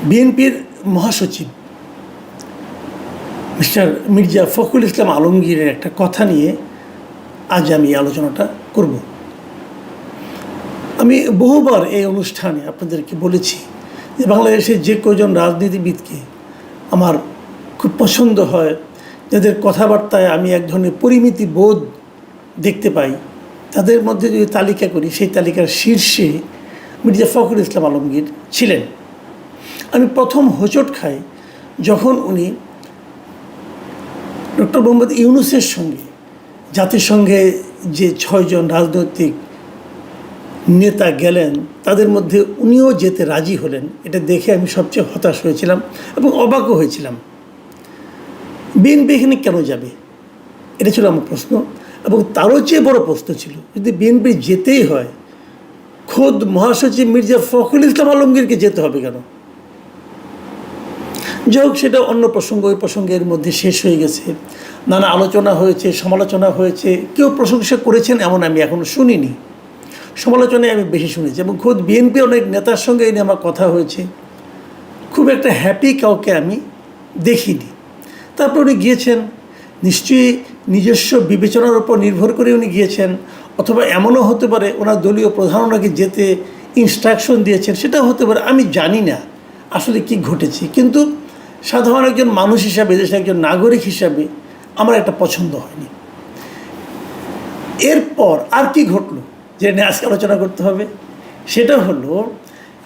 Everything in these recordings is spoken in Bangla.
বিএনপির মহাসচিব মিস্টার মির্জা ফখরুল ইসলাম আলমগীরের একটা কথা নিয়ে আজ আমি এই আলোচনাটা করব। আমি বহুবার এই অনুষ্ঠানে আপনাদেরকে বলেছি যে বাংলাদেশের যে কজন রাজনীতিবিদকে আমার খুব পছন্দ হয়, যাদের কথাবার্তায় আমি এক ধরনের পরিমিতি বোধ দেখতে পাই, তাদের মধ্যে যদি তালিকা করি সেই তালিকার শীর্ষে মির্জা ফখরুল ইসলাম আলমগীর ছিলেন। আমি প্রথম হোঁচট খাই যখন উনি ডক্টর মোহাম্মদ ইউনূসের সঙ্গে জাতিসংঘে যে 6 জন রাজনৈতিক নেতা গেলেন তাদের মধ্যে উনিও যেতে রাজি হলেন। এটা দেখে আমি সবচেয়ে হতাশ হয়েছিলাম এবং অবাকও হয়েছিলাম। বিএনপি এখানে কেন যাবে, এটা ছিল আমার প্রশ্ন। এবং তারও চেয়ে বড় প্রশ্ন ছিল, যদি বিএনপি যেতেই হয় খোদ মহাসচিব মির্জা ফখরুল ইসলাম আলমগীরকে যেতে হবে কেন? যাই হোক, সেটা অন্য প্রসঙ্গ। ওই প্রসঙ্গের মধ্যে শেষ হয়ে গেছে। নানা আলোচনা হয়েছে, সমালোচনা হয়েছে। কেউ প্রশংসা করেছেন এমন আমি এখনও শুনিনি। সমালোচনায় আমি বেশি শুনেছি এবং খোদ বিএনপি অনেক নেতার সঙ্গে এই নিয়ে আমার কথা হয়েছে। খুব একটা হ্যাপি কাউকে আমি দেখিনি। তারপর উনি গিয়েছেন, নিশ্চয়ই নিজস্ব বিবেচনার উপর নির্ভর করে উনি গিয়েছেন, অথবা এমনও হতে পারে ওনার দলীয় প্রধান ওনাকে যেতে ইনস্ট্রাকশন দিয়েছেন, সেটাও হতে পারে। আমি জানি না আসলে কি ঘটেছে, কিন্তু সাধারণ একজন মানুষ হিসাবে, দেশের একজন নাগরিক হিসাবে আমার একটা পছন্দ হয়নি। এরপর আর কি ঘটলো যে নিয়ে আজকে আলোচনা করতে হবে, সেটা হলো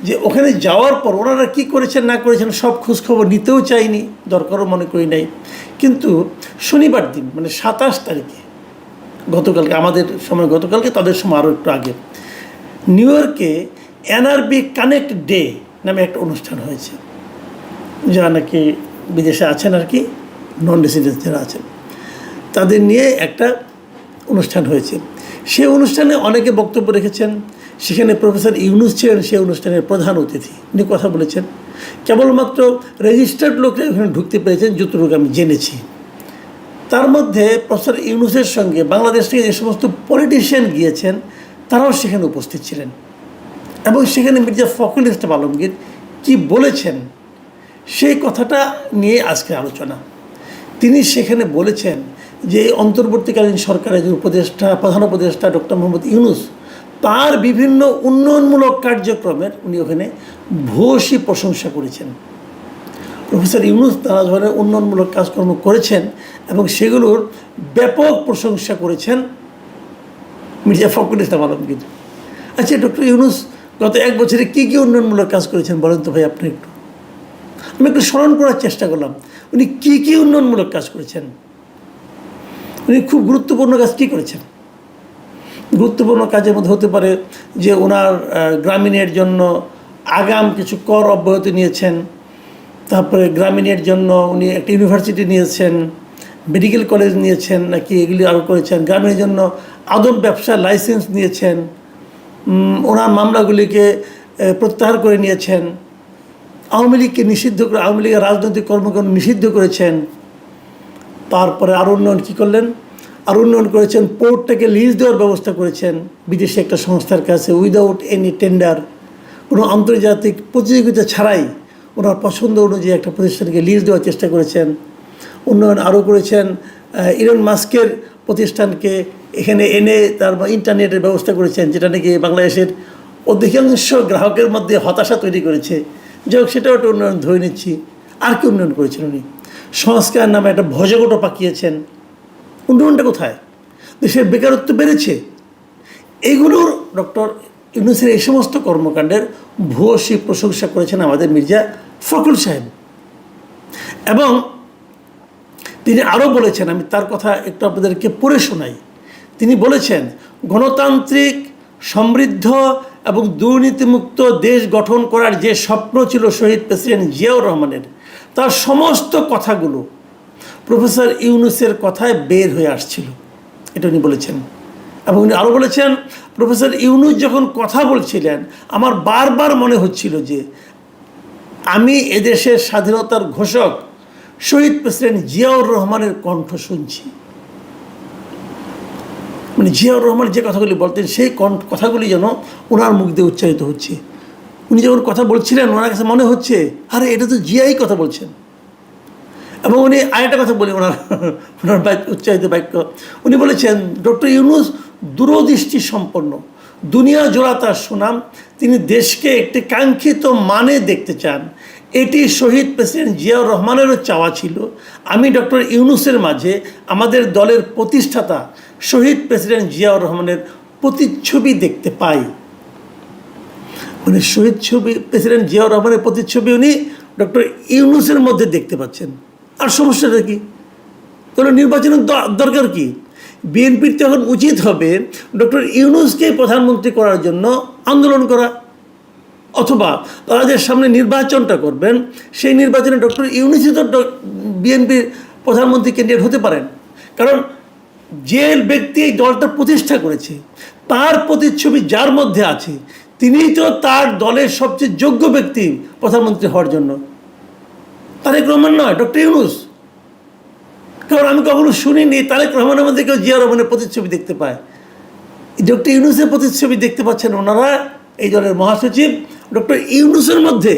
যে ওখানে যাওয়ার পর ওনারা কী করেছেন না করেছেন সব খোঁজখবর নিতেও চাইনি, দরকারও মনে করি নাই। কিন্তু শনিবার দিন মানে 27 তারিখে, গতকালকে আমাদের সময়, গতকালকে তাদের সময় আরও একটু আগে, নিউ ইয়র্কে এনআরবি কানেক্ট ডে নামে একটা অনুষ্ঠান হয়েছে। যারা নাকি বিদেশে আছেন আর কি, নন রেসিডেন্স যারা আছেন, তাদের নিয়ে একটা অনুষ্ঠান হয়েছে। সেই অনুষ্ঠানে অনেকে বক্তব্য রেখেছেন। সেখানে প্রফেসর ইউনূস ছিলেন সেই অনুষ্ঠানের প্রধান অতিথি। উনি কথা বলেছেন। কেবলমাত্র রেজিস্টার্ড লোকরা ওখানে ঢুকতে পেরেছেন যতটুকু আমি জেনেছি। তার মধ্যে প্রফেসর ইউনূসের সঙ্গে বাংলাদেশ থেকে যে সমস্ত পলিটিশিয়ান গিয়েছেন তারাও সেখানে উপস্থিত ছিলেন। এবং সেখানে মির্জা ফখরুল ইসলাম আলমগীর কী বলেছেন সেই কথাটা নিয়ে আজকের আলোচনা। তিনি সেখানে বলেছেন যে অন্তর্বর্তীকালীন সরকারের যে উপদেষ্টা, প্রধান উপদেষ্টা ডক্টর মোহাম্মদ ইউনূস, তার বিভিন্ন উন্নয়নমূলক কার্যক্রমের উনি ওখানে ভূয়সী প্রশংসা করেছেন। প্রফেসর ইউনূস নানা ধরনের উন্নয়নমূলক কাজকর্ম করেছেন এবং সেগুলোর ব্যাপক প্রশংসা করেছেন মির্জা ফখরুল ইসলাম আলমগীর। আচ্ছা, ডক্টর ইউনূস গত 1 বছরে কী কী উন্নয়নমূলক কাজ করেছেন বলেন তো ভাই আপনি একটু। আমি একটু স্মরণ করার চেষ্টা করলাম উনি কী কী উন্নয়নমূলক কাজ করেছেন। উনি খুব গুরুত্বপূর্ণ কাজ কী করেছেন? গুরুত্বপূর্ণ কাজের মধ্যে হতে পারে যে ওনার গ্রামীণের জন্য আগাম কিছু কর অব্যাহতি নিয়েছেন। তারপরে গ্রামীণের জন্য উনি একটা ইউনিভার্সিটি নিয়েছেন, মেডিকেল কলেজ নিয়েছেন নাকি, এগুলি আরও করেছেন। গ্রামীণের জন্য আদম ব্যবসার লাইসেন্স নিয়েছেন। ওনার মামলাগুলিকে প্রত্যাহার করে নিয়েছেন। আওয়ামী লীগকে নিষিদ্ধ করে, আওয়ামী লীগের রাজনৈতিক কর্মকাণ্ড নিষিদ্ধ করেছেন। তারপরে আরও উন্নয়ন কী করলেন? আরও উন্নয়ন করেছেন, পোর্টটাকে লিজ দেওয়ার ব্যবস্থা করেছেন বিদেশি একটা সংস্থার কাছে উইদাউট এনি টেন্ডার, কোনো আন্তর্জাতিক প্রতিযোগিতা ছাড়াই ওনার পছন্দ অনুযায়ী একটা প্রতিষ্ঠানকে লিজ দেওয়ার চেষ্টা করেছেন। উন্নয়ন আরও করেছেন, ইলন মাস্কের প্রতিষ্ঠানকে এখানে এনে তার ইন্টারনেটের ব্যবস্থা করেছেন, যেটা নাকি বাংলাদেশের অধিকাংশ গ্রাহকের মধ্যে হতাশা তৈরি করেছে। যাই হোক, সেটাও একটা উন্নয়ন ধরে নিচ্ছি। আর কি উন্নয়ন করেছেন উনি? সংস্কার নামে একটা ভজগোটো পাকিয়েছেন। উন্নয়নটা কোথায়? দেশের বেকারত্ব বেড়েছে। এইগুলোর ডক্টর ইউনূসের এই সমস্ত কর্মকাণ্ডের ভূয়সী প্রশংসা করেছেন আমাদের মির্জা ফখরুল সাহেব। এবং তিনি আরও বলেছেন, আমি তার কথা একটু আপনাদেরকে পড়ে শোনাই। তিনি বলেছেন, গণতান্ত্রিক, সমৃদ্ধ এবং দুর্নীতিমুক্ত দেশ গঠন করার যে স্বপ্ন ছিল শহীদ প্রেসিডেন্ট জিয়াউর রহমানের, তার সমস্ত কথাগুলো প্রফেসর ইউনূসের কথায় বের হয়ে আসছিল। এটা উনি বলেছেন। এবং উনি আরও বলেছেন, প্রফেসর ইউনূস যখন কথা বলছিলেন আমার বারবার মনে হচ্ছিল যে আমি এদেশের স্বাধীনতার ঘোষক শহীদ প্রেসিডেন্ট জিয়াউর রহমানের কণ্ঠ শুনছি। মানে জিয়াউর রহমান যে কথাগুলি বলতেন সেই কথাগুলি যেন ওনার মুখ দিয়ে উচ্চারিত হচ্ছে। উনি যখন কথা বলছিলেন ওনার কাছে মনে হচ্ছে আরে এটা তো জিয়াই কথা বলছেন। এবং উনি আরেকটা কথা বলি ওনার উচ্চারিত বাক্য, উনি বলেছেন ডক্টর ইউনূস দূরদৃষ্টি সম্পন্ন, দুনিয়া জোড়া তার সুনাম, তিনি দেশকে একটি কাঙ্ক্ষিত মানে দেখতে চান। এটি শহীদ প্রেসিডেন্ট জিয়াউর রহমানেরও চাওয়া ছিল। আমি ডক্টর ইউনূসের মাঝে আমাদের দলের প্রতিষ্ঠাতা শহীদ প্রেসিডেন্ট জিয়াউর রহমানের প্রতিচ্ছবি দেখতে পাই। মানে শহীদ প্রেসিডেন্ট জিয়াউর রহমানের প্রতিচ্ছবি উনি ডক্টর ইউনূসের মধ্যে দেখতে পাচ্ছেন। আর সমস্যাটা কি? তাহলে নির্বাচনের দরকার কি? বিএনপির তখন উচিত হবে ডক্টর ইউনূসকে প্রধানমন্ত্রী করার জন্য আন্দোলন করা, অথবা তারা যে সামনে নির্বাচনটা করবেন সেই নির্বাচনে ডক্টর ইউনূসই তো বিএনপির প্রধানমন্ত্রী ক্যান্ডিডেট হতে পারেন। কারণ যে ব্যক্তি এই দলটা প্রতিষ্ঠা করেছে তার প্রতিচ্ছবি যার মধ্যে আছে তিনিই তো তার দলের সবচেয়ে যোগ্য ব্যক্তি প্রধানমন্ত্রী হওয়ার জন্য, তারেক রহমান নয়, ডক্টর ইউনূস। কারণ আমি কখনো শুনিনি তারেক রহমানের মধ্যে কেউ জিয়া রহমানের প্রতিচ্ছবি দেখতে পায়। ডক্টর ইউনূসের প্রতিচ্ছবি দেখতে পাচ্ছেন ওনারা, এই দলের মহাসচিব ডক্টর ইউনূসের মধ্যে।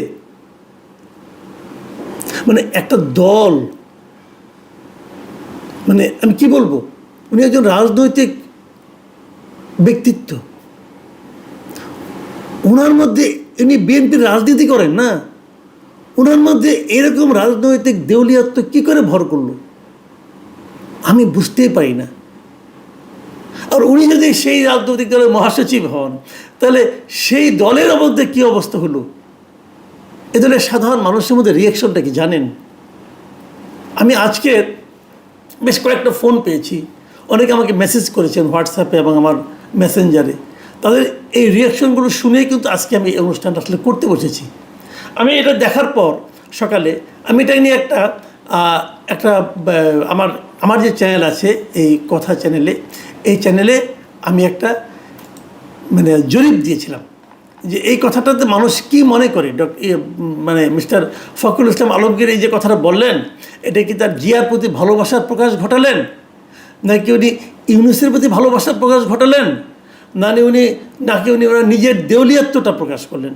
মানে একটা দল, মানে আমি কি বলবো, উনি একজন রাজনৈতিক ব্যক্তিত্ব, ওনার মধ্যে উনি বিএনপির রাজনীতি করেন না, ওনার মধ্যে এরকম রাজনৈতিক দেউলিয়াত্ব কি করে ভর করলো আমি বুঝতেই পারি না। আর উনি যদি সেই রাজনৈতিক দলের মহাসচিব হন তাহলে সেই দলের মধ্যে কী অবস্থা হলো, এ দলের সাধারণ মানুষের মধ্যে রিয়াকশনটা কি জানেন? আমি আজকে বেশ কয়েকটা ফোন পেয়েছি, অনেকে আমাকে মেসেজ করেছেন হোয়াটসঅ্যাপে এবং আমার মেসেঞ্জারে, তাদের এই রিয়াকশনগুলো শুনেই কিন্তু আজকে আমি এই অনুষ্ঠানটা আসলে করতে বসেছি। আমি এটা দেখার পর সকালে আমি এটা নিয়ে একটা আমার যে চ্যানেল আছে এই কথা চ্যানেলে, এই চ্যানেলে আমি একটা মানে জরিপ দিয়েছিলাম যে এই কথাটাতে মানুষ কি মনে করে। মানে মিস্টার ফখরুল ইসলাম আলমগীর এই যে কথাটা বললেন, এটা কি তার জিয়ার প্রতি ভালোবাসার প্রকাশ ঘটালেন, নাকি উনি ইউনূসের প্রতি ভালোবাসার প্রকাশ ঘটালেন, নাকি উনি ওনার নিজের দেউলিয়াত্বটা প্রকাশ করলেন?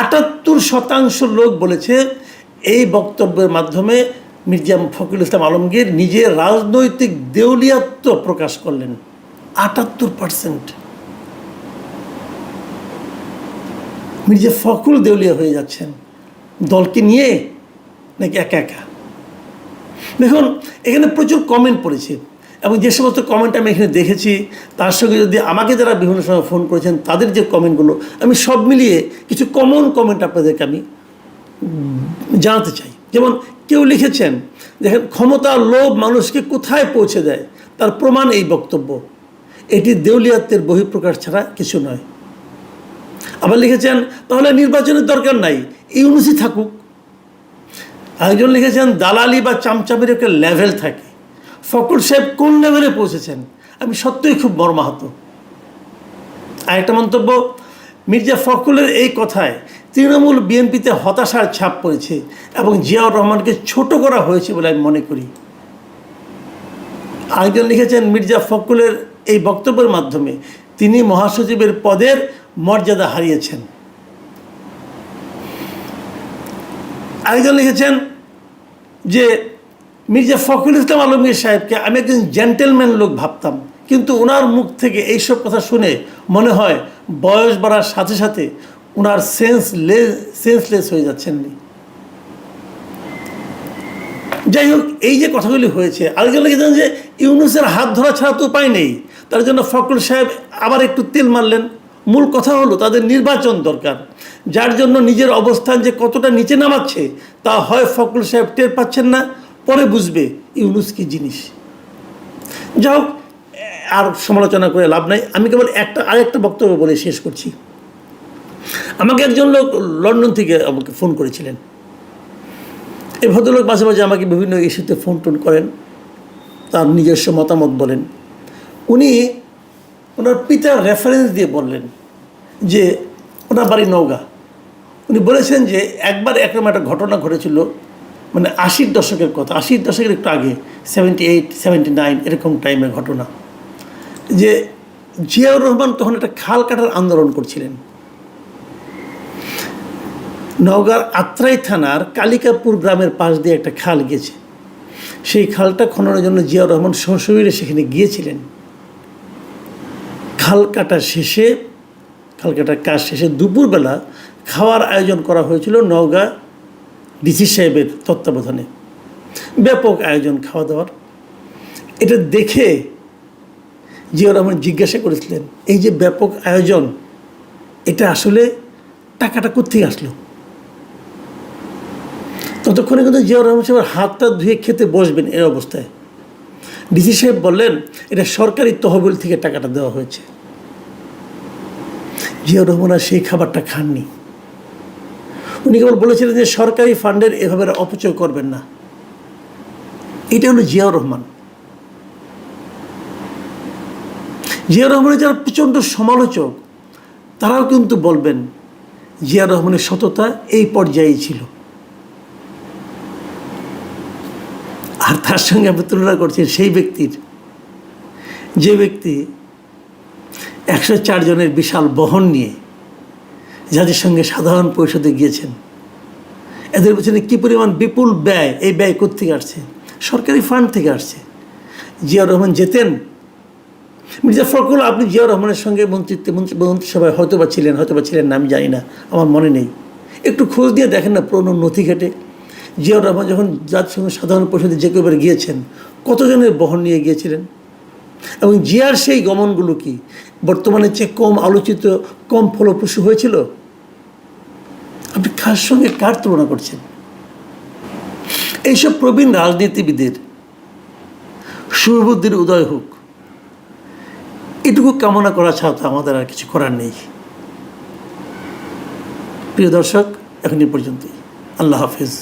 78% লোক বলেছে এই বক্তব্যের মাধ্যমে মির্জা ফখরুল ইসলাম আলমগীর নিজের রাজনৈতিক দেউলিয়াত্ব প্রকাশ করলেন। 78% মির্জা ফখরুল দেউলিয়া হয়ে যাচ্ছেন দলকে নিয়ে নাকি একা একা। দেখুন এখানে প্রচুর কমেন্ট পড়েছে এবং যে সমস্ত কমেন্ট আমি এখানে দেখেছি তার সঙ্গে যদি আমাকে যারা বিভিন্ন সময় ফোন করেছেন তাদের যে কমেন্টগুলো, আমি সব মিলিয়ে কিছু কমন কমেন্ট আপনাদেরকে আমি জানাতে চাই। যেমন কেউ লিখেছেন, দেখেন, ক্ষমতার লোভ মানুষকে কোথায় পৌঁছে দেয় তার প্রমাণ এই বক্তব্য, এটি দেউলিয়াত্বের বহিঃপ্রকাশ ছাড়া কিছু নয়। আবার লিখেছেন, তাহলে নির্বাচনের দরকার নাই, ইউনূসই থাকুক। আরেকজন লিখেছেন, দালালি বা চামচামের একটা লেভেল থাকে, ফখরুল সাহেব কোন লেভেলে পৌঁছেছেন, আমি সত্যিই খুব মর্মাহত। আরেকটা মন্তব্য, মির্জা ফখরুলের এই কথায় তৃণমূল বিএনপিতে হতাশার ছাপ পড়েছে এবং জিয়াউর রহমানকে ছোট করা হয়েছে বলে আমি মনে করি। আরেকজন লিখেছেন, মির্জা ফখরুলের এই বক্তব্যের মাধ্যমে তিনি মহাসচিবের পদের মর্যাদা হারিয়েছেন। আরেকজন লিখেছেন যে মির্জা ফখরুল ইসলাম আলমগীর সাহেবকে আমি একজন জেন্টেলম্যান লোক ভাবতাম, কিন্তু ওনার মুখ থেকে এইসব কথা শুনে মনে হয় বয়স বাড়ার সাথে সাথে ওনার সেন্সলেস হয়ে যাচ্ছেননি। যাই হোক, এই যে কথাগুলি হয়েছে, আরেকজন লিখেছেন যে ইউনূসের হাত ধরা ছাড়া তো উপায় নেই, তার জন্য ফখরুল সাহেব আবার একটু তেল মারলেন। মূল কথা হলো তাদের নির্বাচন দরকার, যার জন্য নিজের অবস্থান যে কতটা নিচে নামাচ্ছে তা হয় ফখরুল সাহেব টের পাচ্ছেন না, পরে বুঝবে ইউনূস কি জিনিস। যাই হোক, আর সমালোচনা করে লাভ নাই, আমি কেবল আরেকটা বক্তব্য বলে শেষ করছি। আমাকে একজন লোক লন্ডন থেকে আমাকে ফোন করেছিলেন। এই ভদ্রলোক মাঝে মাঝে আমাকে বিভিন্ন ইস্যুতে ফোন টোন করেন, তার নিজস্ব মতামত বলেন। উনি ওনার পিতার রেফারেন্স দিয়ে বললেন যে ওনার বাড়ি নওগাঁ। উনি বলেছেন যে একবার একরকম একটা ঘটনা ঘটেছিল, মানে 80-র দশকের কথা, 80-র দশকের একটু আগে, 78, 79 এরকম টাইমের ঘটনা, যে জিয়াউর রহমান তখন একটা খাল কাটার আন্দোলন করছিলেন। নওগাঁর আত্রাই থানার কালিকাপুর গ্রামের পাশ দিয়ে একটা খাল গেছে। সেই খালটা খননের জন্য জিয়াউর রহমান সশরীরে সেখানে গিয়েছিলেন। খাল কাটার কাজ শেষে দুপুরবেলা খাওয়ার আয়োজন করা হয়েছিল নওগাঁ ডিসি সাহেবের তত্ত্বাবধানে। ব্যাপক আয়োজন খাওয়া দাওয়ার। এটা দেখে জিয়াউর রহমান জিজ্ঞাসা করেছিলেন, এই যে ব্যাপক আয়োজন, এটা আসলে টাকাটা কোত্থেকে আসলো? ততক্ষণে কিন্তু জিয়াউর রহমান সাহেবের হাতটা ধুয়ে খেতে বসবেন এই অবস্থায় ডিসি সাহেব বললেন, এটা সরকারি তহবিল থেকে টাকাটা দেওয়া হয়েছে। জিয়াউর রহমান আর সেই খাবারটা খাননি। উনি কেবল বলেছিলেন যে সরকারি ফান্ডের এভাবে অপচয় করবেন না। এটা হলো জিয়াউর রহমান। জিয়াউর রহমানের যারা প্রচণ্ড সমালোচক তারাও কিন্তু বলবেন জিয়াউর রহমানের সততা এই পর্যায়েই ছিল। আর তার সঙ্গে আমি তুলনা করছি সেই ব্যক্তির, যে ব্যক্তি 104 জনের বিশাল বহন নিয়ে যাদের সঙ্গে সাধারণ পরিষদে গিয়েছেন। এদের পেছনে কী পরিমাণ বিপুল ব্যয়, এই ব্যয় কোত্থেকে আসছে? সরকারি ফান্ড থেকে আসছে। জিয়াউর রহমান যেতেন, মির্জা ফখরুল, আপনি জিয়াউর রহমানের সঙ্গে মন্ত্রিসভায় হয়তো বা ছিলেন না, আমি জানি না, আমার মনে নেই। একটু খোঁজ দিয়ে দেখেন না পুরনো নথি ঘেটে। জিয়াউর রহমান যখন জাতির সঙ্গে সাধারণ পরিষদে যে কেউবার গিয়েছেন, কতজনের বহন নিয়ে গিয়েছিলেন? এবং জিয়ার সেই গমনগুলো কি বর্তমানে চেয়ে কম আলোচিত, কম ফলপ্রসূ হয়েছিল? আপনি কার সঙ্গে কার তুলনা করছেন? এইসব প্রবীণ রাজনীতিবিদের সুবুদ্ধির উদয় হোক, এটুকু কামনা করা ছাড়া তো আমাদের আর কিছু করার নেই। প্রিয় দর্শক, এখন এই পর্যন্তই। আল্লাহ হাফিজ।